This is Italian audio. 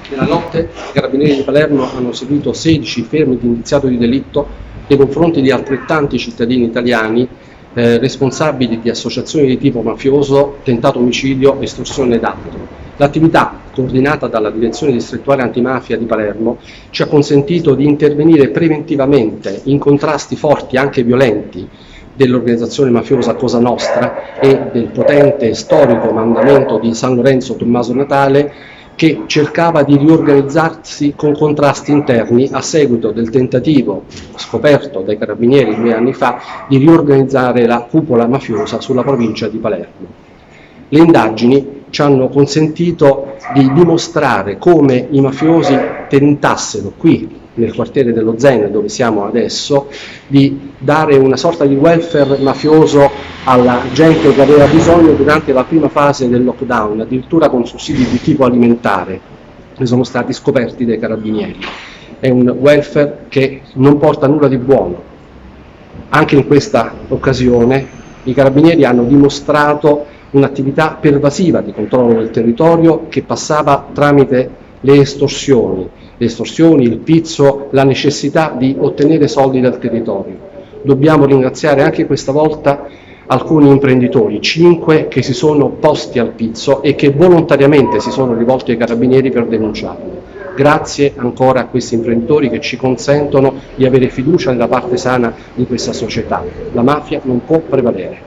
Nella notte i carabinieri di Palermo hanno eseguito 16 fermi di indiziato di delitto nei confronti di altrettanti cittadini italiani responsabili di associazioni di tipo mafioso, tentato omicidio, estorsione ed altro. L'attività, coordinata dalla Direzione Distrettuale Antimafia di Palermo, ci ha consentito di intervenire preventivamente in contrasti forti, anche violenti, dell'organizzazione mafiosa Cosa Nostra e del potente storico mandamento di San Lorenzo Tommaso Natale, che cercava di riorganizzarsi con contrasti interni a seguito del tentativo scoperto dai carabinieri 2 anni fa di riorganizzare la cupola mafiosa sulla provincia di Palermo. Le indagini ci hanno consentito di dimostrare come i mafiosi tentassero qui nel quartiere dello Zen, dove siamo adesso, di dare una sorta di welfare mafioso alla gente che aveva bisogno durante la prima fase del lockdown, addirittura con sussidi di tipo alimentare, che sono stati scoperti dai carabinieri. È un welfare che non porta nulla di buono. Anche in questa occasione i carabinieri hanno dimostrato un'attività pervasiva di controllo del territorio che passava tramite le estorsioni, il pizzo, la necessità di ottenere soldi dal territorio. Dobbiamo ringraziare anche questa volta alcuni imprenditori, 5 che si sono posti al pizzo e che volontariamente si sono rivolti ai carabinieri per denunciarlo. Grazie ancora a questi imprenditori che ci consentono di avere fiducia nella parte sana di questa società. La mafia non può prevalere.